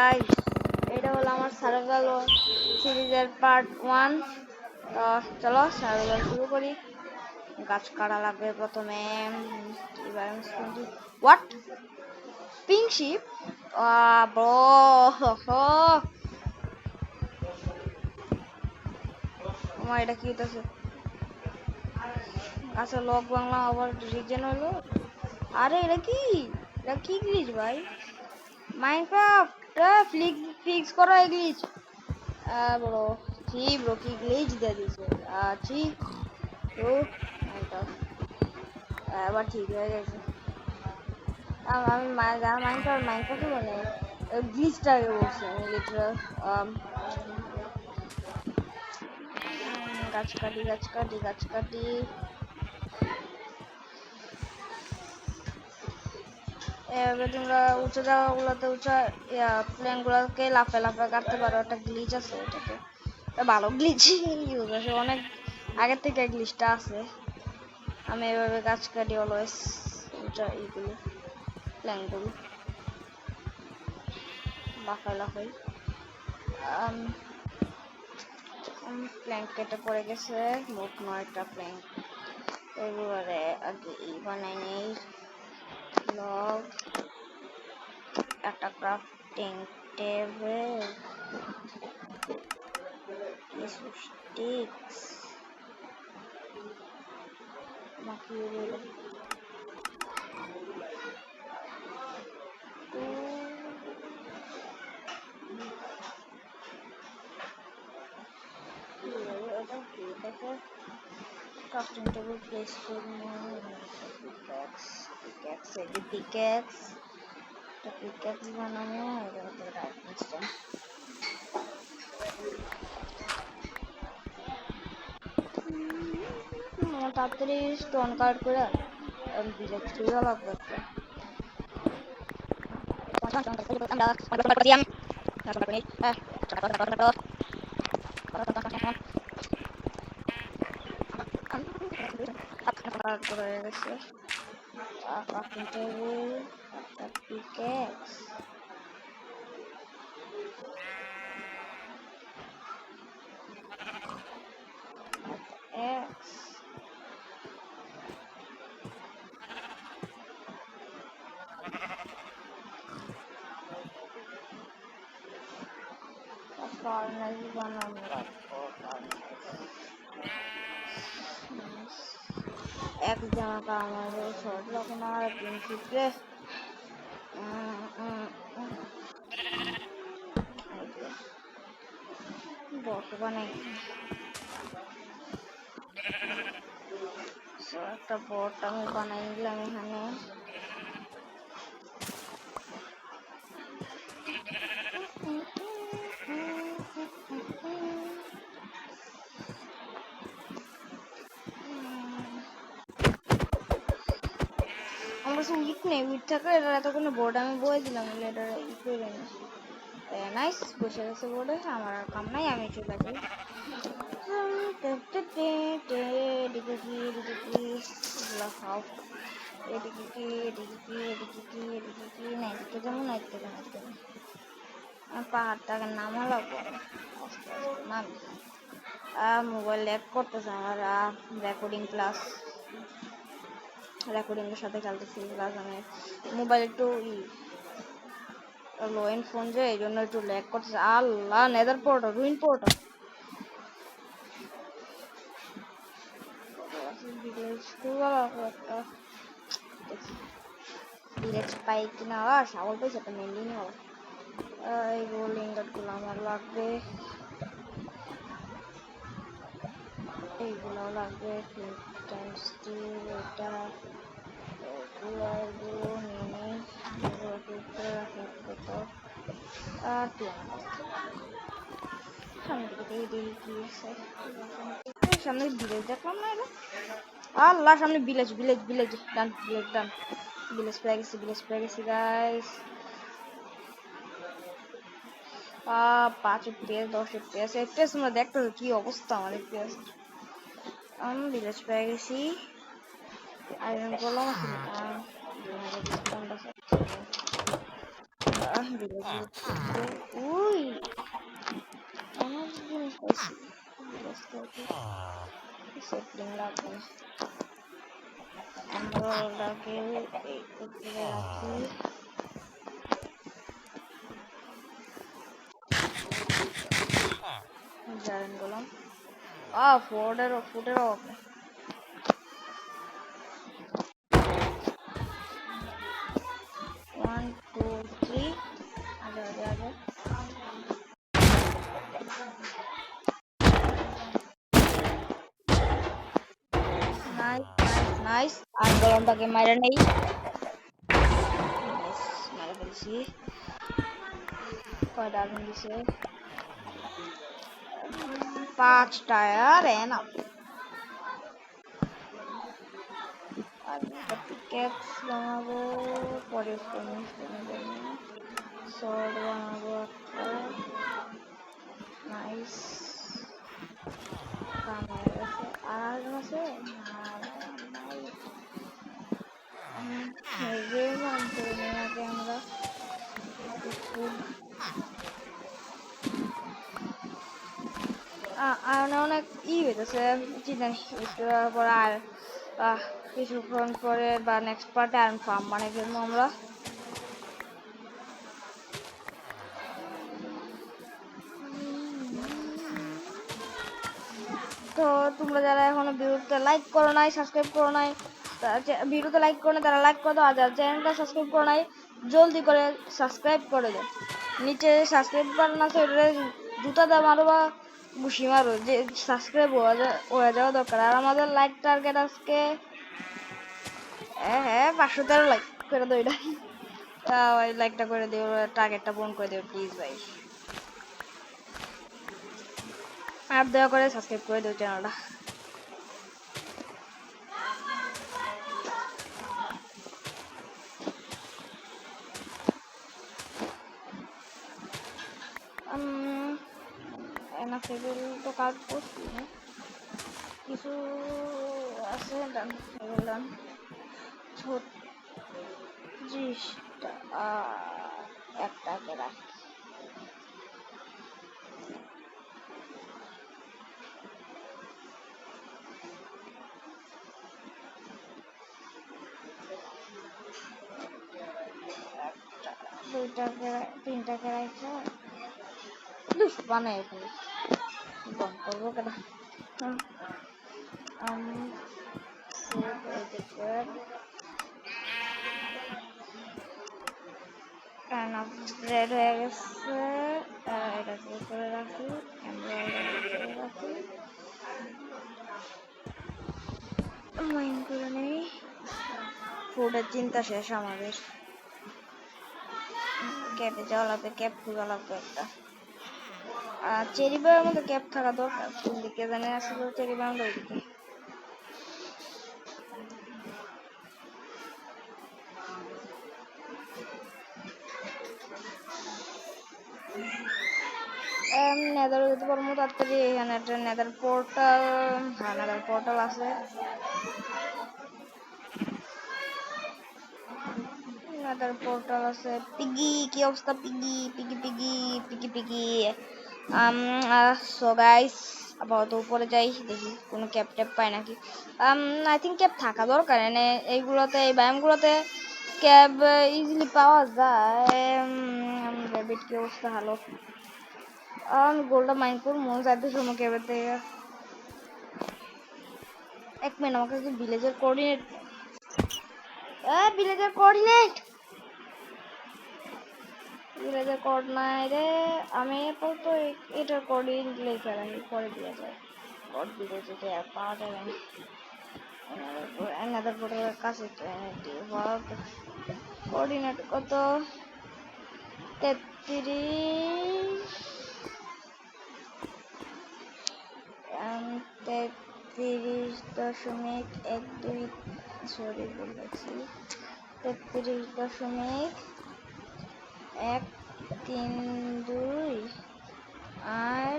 Guys, এটা হলো আমার সার্ভাইভাল সিরিজের পার্ট 1। চলো সার্ভাইভাল শুরু করি। গাছ কাটা লাগবে প্রথমে। What pink sheep? ব্রো, আমার এটা কি হইতেছে? আচ্ছা, লক বাংলা আবার রিজেন হলো। আরে এটা কি গ্লিচ ভাই? মাইনক্রাফট ফিক্স করা গ্লিচ। ব্রো ব্রো কি গ্লিচ দিয়ে দিছে। ছি তো এবার ঠিক হয়ে গেছে। আমি যারা মাইনক্রাফটে মানে গ্লিচটাকে বলছি আমি লিটারাল। গাছ কাটি। এভাবে তোমরা উঁচু জায়গাগুলোতে প্লেন গুলোকে লাফে কাটতে পারো। একটা গ্লিচ আছে, এটাতে ভালো গ্লিচ ইউজ আছে, অনেক আগের থেকে গ্লিচটা আছে। আমি এভাবে গাছ কাটি অলওয়েজ উঁচা এইগুলো প্ল্যানগুলো লাফাই। প্ল্যাঙ্ক কেটে পড়ে গেছে, মোট 9টা প্ল্যাঙ্ক। এবারে আগে বানাই নেই লগ, একটা ক্রাফটিং টেবিল, কিছু স্টিক্স মাখিয়ে দিল। crafting table place করবো। পিক্যাক্স বানাবো। তাড়াতাড়ি স্টোন কাট করে ভিলেজ খুঁজে লাগবে একটা। করে গেছে crafting table, একটা পিক্যাক্স, এক্স, ফার্নেস বানানো লাগবো। এক জামাটা আমাদের শর্ট লাগবে না, আর প্রিন্সিপে বর্তমানে একটা বট আমি বানাই নিলাম এখানে। আমার কাছে উইট নেই, উইট থাকলে এটা এতক্ষণে বোর্ড আমি বয়ে দিলাম, এটা ই করে নি। নাইস, বসে গেছে বোর্ডে, আমার আর কাম নাই, আমি চলে যাই। পাহাড়টাকে নামা লাগবো আস্তে আস্তে নামি। মোবাইল ল্যাগ করতেছে আমার। রেকর্ডিং এর সাথে খেলতেছি, প্লাস আমি মোবাইল একটু লো এন্ড ফোন যে এই জন্য একটু ল্যাগ করতেছে। Allah, nether portal, ruin portal, village পাই কিনা। শাওল পাইছে, একটা মেনলি হল। এই গোল্ডিং গুলো আমার লাগবে, এইগুলো লাগবে। এটা এগুলো নিয়ে নিই, আর সামনে দিকে দেখি কি আছে। সামনে ভিলেজ দেখলাম না এটা। আল্লাহ, সামনে ভিলেজ ডান, ভিলেজ পেয়ে গেছি গাইস। 5 FPS 10 FPS তোমরা দেখতেছো কি অবস্থা আমার FPS। আমি ভিলেজ পেয়ে গেছি। আয়রন গোলাম আছে না, উই আমার জিনিস পাইছি সেটলিং লাগবে আমরাটাকে এই উপরে রাখি জানেন গোলাম ফুটের অভাব নেই 1 2 3 আগে নাইস আর গোলামটাকে মাইরা নেই মারা ফেলছি কয়টা আগুন দিছে 5 টায়ার এনা আর পিকেক্স বানাবো পরে ফিনিশ বানাবো সোর্ড বানাবো একটা নাইস কামাই আছে আর আছে আমরা অনেক হইতেছে চিন্তানি পর আর কিছুক্ষণ পরে বা নেক্সট পার্টে আয়রন ফার্ম বানিয়ে ফেলবো আমরা তো তোমরা যারা এখনো ভিডিওতে লাইক করো নাই সাবস্ক্রাইব করো নাই ভিডিওতে লাইক করো না তারা লাইক করে দাও আর যারা চ্যানেলটা সাবস্ক্রাইব করো নাই জলদি করে সাবস্ক্রাইব করে দাও নিচে সাবস্ক্রাইব বাটন আছে ওটা জুতা দাও মারো বা ঘুষি মারো যে সাবস্ক্রাইব হয়ে যাওয়া দরকার আর আমাদের লাইক টার্গেট আজকে হ্যাঁ 513 লাইক করে দাও এটা লাইকটা করে দিও টার্গেটটা পূরণ করে দিও প্লিজ ভাই আর দয়া করে সাবস্ক্রাইব করে দিও চ্যানেলটা সেগুলো তো কাজ করছি কিছু আছে ডান ছোট জিনিসটা একটাকে রাখি তিনটাকে রাখছে বানাই ফেলি বন্ধ করবো কেন ব্রেড হয়ে গেছে এটাকে উপরে রাখি রাখি মাইন করে নেই ফুডের চিন্তা শেষ আমাদের ক্যাপে যাওয়া লাগবে ক্যাপ খুঁজা লাগবে একটা আর চেরি বয়ের মধ্যে ক্যাপ থাকা দরকার কোন দিকে জানে আসলে চেরি বয়ের মধ্যে ওইদিকে নেদার যেতে পারবো তাড়াতাড়ি এখানে একটা নেদার পোর্টাল হ্যাঁ নেদার পোর্টাল আছে নেদার পোর্টাল আছে পিগি কি অবস্থা piggy piggy piggy piggy piggy so guys আপাতত উপরে যাই দেখি কোনো ক্যাপ ট্যাপ পাই নাকি আই থিঙ্ক ক্যাপ থাকা দরকার এনে এইগুলোতে এই ব্যায়ামগুলোতে ক্যাব ইজিলি পাওয়া যায় র্যাবিট কি অবস্থা ভালো আমি গোল্ডটা মাইন করবো যাইতে সময় ক্যাবের থেকে 1 মিনিট আমার কাছে ভিলেজের কোঅর্ডিনেট ভিলেজের কোঅর্ডিনেটে আমি তো এটার কোঅর্ডিনেট লিখে রাখি পরে দিয়ে যায় কোড ভিলেজে আর পাওয়া যাবে না এনাদের পোর্টালের কাছে কোঅর্ডিনেট কত 33.12 সরি বলেছি 33.132 আর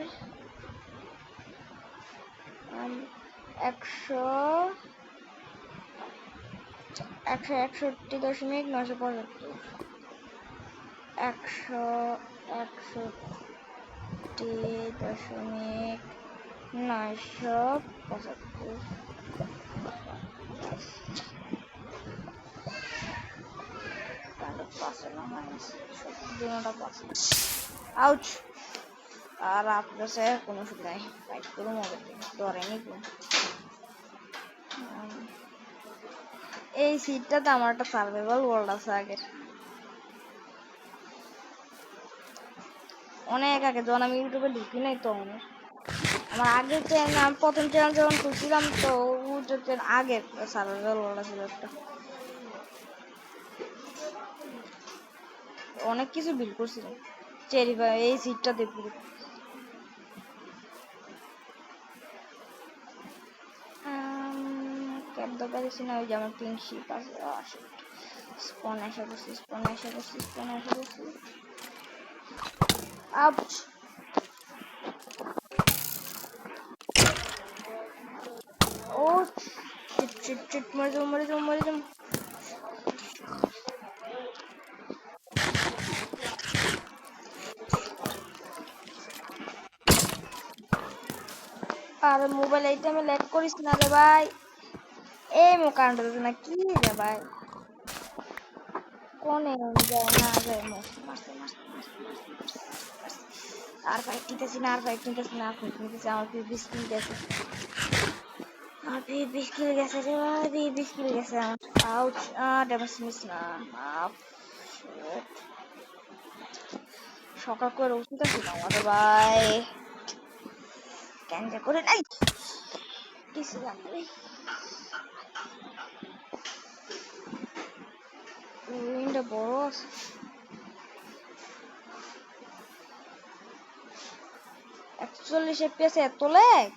161.975 161.975 পাশে না মাইনাস দুটোটা পাশে আউচ আর আপনার কোনো সুখ নাই ফাইট করুন হবে ধরেনি এই সিটটাতে আমার একটা সার্ভাইভাল ওয়ার্ল্ড আছে আগের অনেক আগে যখন আমি ইউটিউবে ঢুকি নাই তো আমার আগের চ্যানেল আমি প্রথম চ্যানেল যখন খুলছিলাম তো আগের সার্ভাইভাল ওয়ার্ল্ড ছিল একটা অনেক কিছু বিল করছিলাম চেরি ভাই এই সিটটাতে পুরো ক্যাবটা পাইছি না ওই যে আমার পিঙ্ক শিপ আছে স্পন এসে বসছি আউচ ও চিট মরে যাও আর মোবাইল এই টাইমে ল্যাগ করিস না রে ভাই এই কাণ্ড না কি রে ভাই কোনে যায় না যায় মারছে আর ফাইট নিতেছি না আমার পিবি স্কিল গেছে রে ভাই পিবি স্কিল গেছে আমার আউচ ড্যামেজ মিস না সকাল করে উঠতেছি না আমাদের ভাই ক্যান্সেল করে নাই কিছু জানি উইন্ডো বড় আছে একচল্লিশ FPS এত lag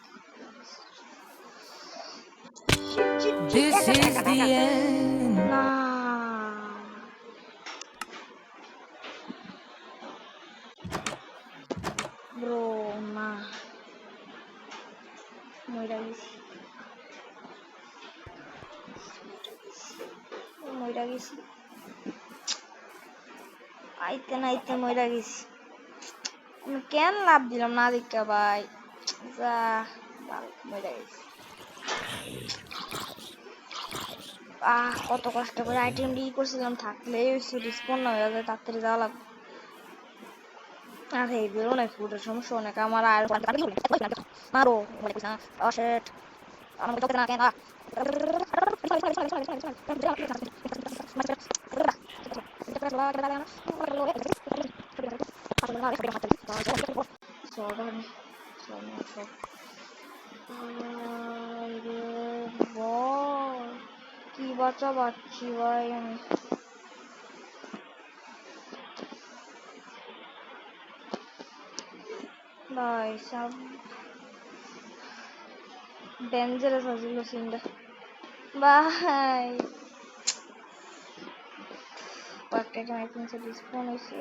This is the end. না ব্রো না মইরা গেছি আইতে মইরা গেছি আমি কেন লাভ দিলাম না দেখা ভাই যা মইরা গেছি কত কষ্ট করে আইটেম ডি করছিলাম থাকলে রিসপন্ড না হয়ে যায় তাড়াতাড়ি যাওয়া লাগবে আর এই বেরো না ফুটের সমস্যা অনেক আমার আর মারো অশেট আমার তো না কেন কি বাচ্চা বাচ্চি ভাই আমি ভাই সব ডেঞ্জারাস আছিল সিনটা ভাই একটা আইটেমস ডিসপন হইছে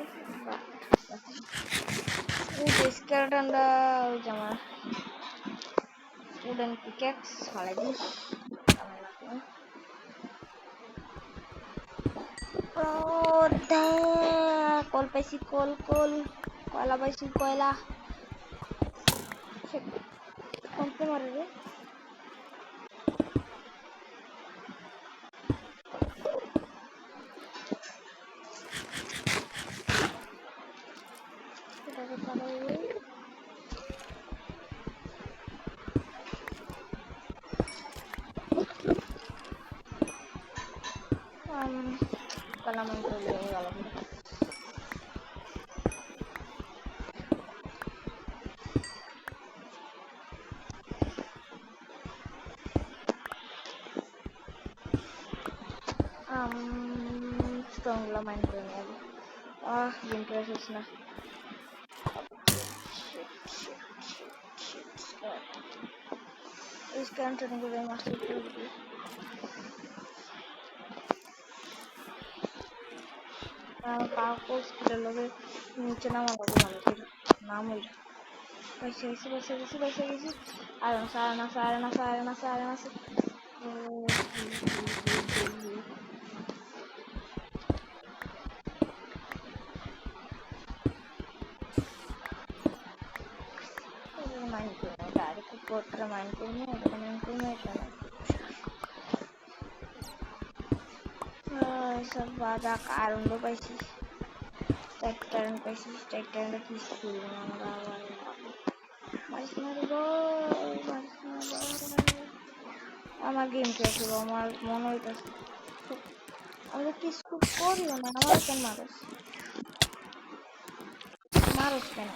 এই যে স্কেলটনটা ওই যে আমার উডেন পিকেক্স ফালাই দিস কল পাইছি কল কয়লা পাইছি কয়লা কোনতে মারে রে kalaman ko yung alam mo strong laman ko yung yung process na is continuing ko yung master কাগজ লগে নিচে নামা লাগবে মানুষের নাম ওই পয়সা গেছি আর না কোটরে মাইন্ড করবো এটা সব বাধা আরম্ভ পাইছি ট্রাক্টর পাইছি ট্রাক্টরটা কি করবো আমরা আবার মারিস না রে আমার গেম কে ছিল আমার মনে হইতেছে আমি কিছু করিও না আমার কেন মানুষ কেন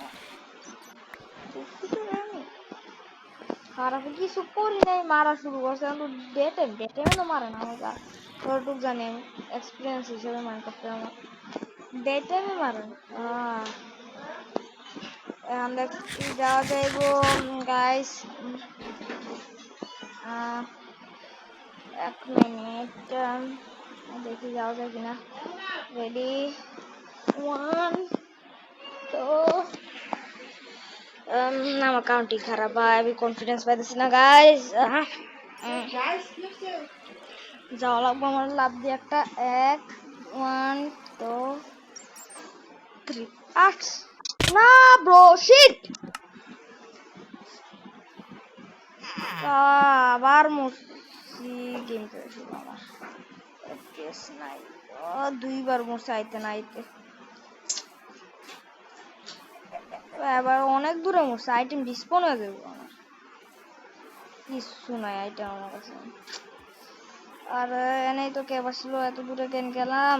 খারাপ কিছু করি নাই মারা শুরু করছে কিন্তু ডেটে তো মারে না আমার যতটুক জানি আমি এক্সপিরিয়েন্স হিসেবে মনে করতে আমার ডেটে মারে এখন দেখছি যাওয়া যাইব গাইস 1 মিনিট দেখি যাওয়া যায় কিনা রেডি 1 2 আমার কাউন্টিং খারাপ ভাই আমি কনফিডেন্স পাইতেছি না গাইস যাওয়া লাগবো আমার লাভ দিয়ে একটা 1 1 2 3 8 না ব্রো শিট আবার মরছি গেম খেলছি আমার কেস নাই দুইবার মরছে আইতে না আইতে এবার অনেক দূরে মরছে আইটেম ডিসপন হয়ে যাবে আমার কিছু নাই আইটেম আমার কাছে আর এনেই তো কে বসলো এত দূরে কেন গেলাম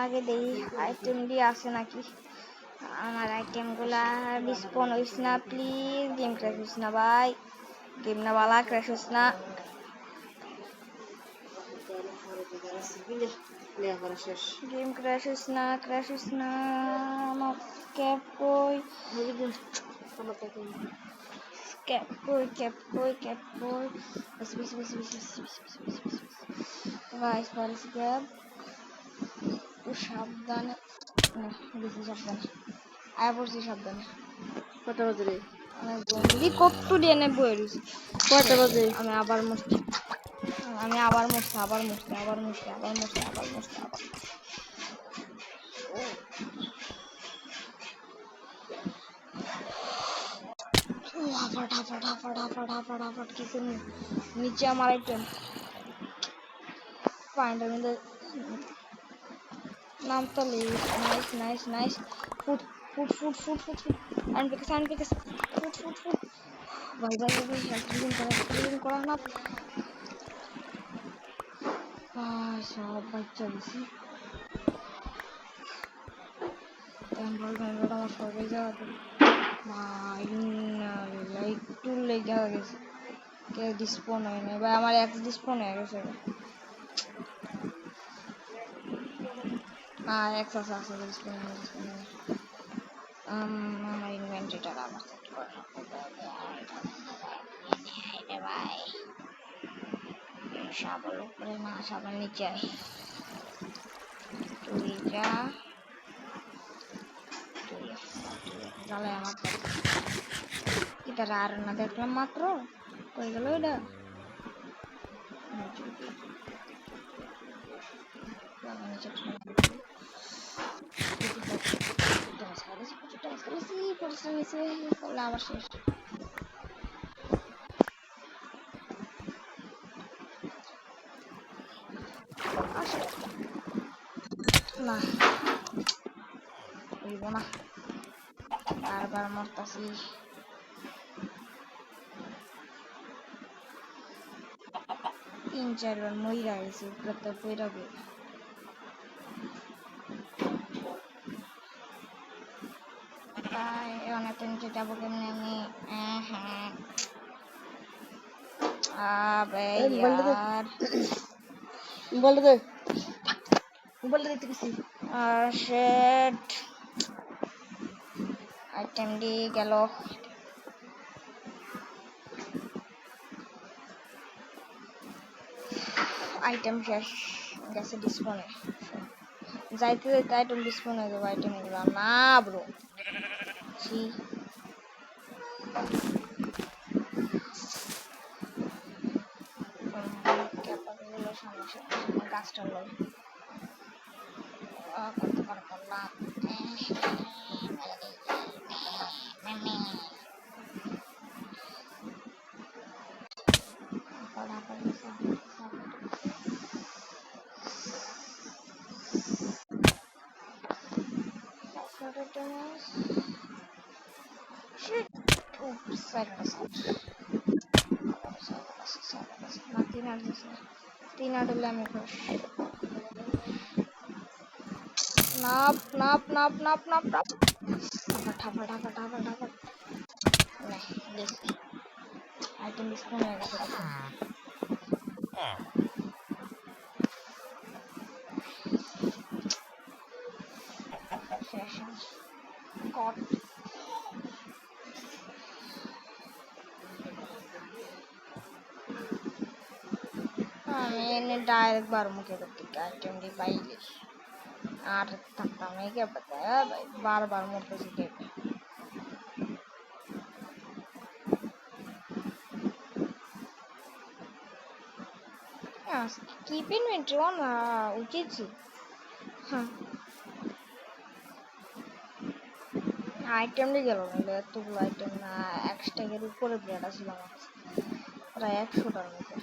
আগে দেখি আইটেম দিয়ে আসে নাকি আমার আইটেম গুলা ডিসপন হইস না প্লিজ গেম ক্র্যাশ হইস না ভাই গেম না বালা ক্র্যাশ হইস না গেম ক্র্যাশ হইস না আমার ক্যাপ কই গাইস ফারিস ক্যাপ সাবধানে বেশি সাবধানে আয় পড়ছি সাবধানে কটা বাজে রে বন্ধি কত ডিএনএ বই রয়েছে কটা বাজে আমি আবার মরছি আবার ফাটাফাট কিছু নিচে আমার আইটেম ফাইন্ডার মধ্যে নাম তো নাইস ফুট আনপিকেস ফুট ভাই হেল্প করা না সব বাচ্চা দিছি আমার সবাই যাওয়া ভাই একটু লেগে গেছে কে ডিসপন হয় না ভাই আমার এক্স ডিসপন হয়ে গেছে এক্স আছে ডিসপন আমার ইনভেন্টরিটা আবার সেট করে ভাই সাবল উপরে না সাবল নিচে তুই যা জ্বালায় আমার এটা আর না দেখলাম মাত্র কই গেল এটা আবার শেষ না হইব না বারবার মরতাছি তিন চারবার মইরা গেছি প্রত্যেক বইরা গিয়ে তাই অনেক নিচে যাবো কেমনি আমি বলতে দিতেছি শেট আইটেম দিয়ে গেল আইটেম শেষ গেছে ডিসপনে যাইতে আইটেম ডিসপন হয়ে যাবে আইটেম এগুলো না ব্রো গাছটা লই করতে পারবো না Shit. Oops, side by side. না তিন আট হলে আমি খুশ নাপ নাপ নাপ নাপ নাপ নাপ ঠাপা ঠাপা ঠাপা ঠাপা ঠাপা দেখি আইটেম ডিসকাউন্ট হয়ে গেছে কট আমি এনে ডাইরেক্ট বার মুখে করতে আইটেম দি পাইলে আর থাকতাম এই কে ভাই বারবার মরতেছি দেখে keep inventory on উচিত হ্যাঁ আইটেম দিয়ে গেল না এতগুলো আইটেম না 1 টাকার উপরে ব্রেড ছিল আমার প্রায় 100টার মতো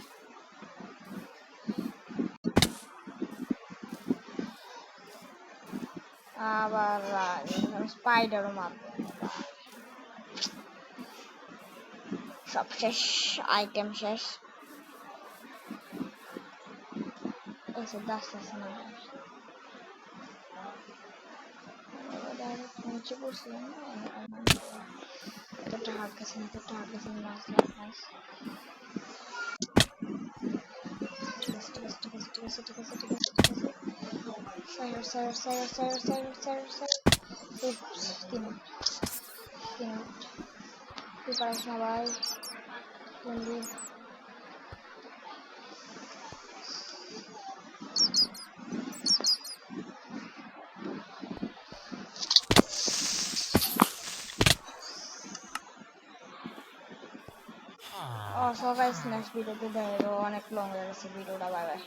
আবার স্পাইডারও মারবে সব শেষ আইটেম শেষ এসে দাস্তাছে না নিচে পড়ছিলাম না এতটা হাত গেছে না নাইস ঠিক আছে সাইর কি পারিস না ভাই বন্ধু সবাই নেক্সট ভিডিওতে দেখো অনেক লং হয়ে গেছে ভিডিওটা বাই বাই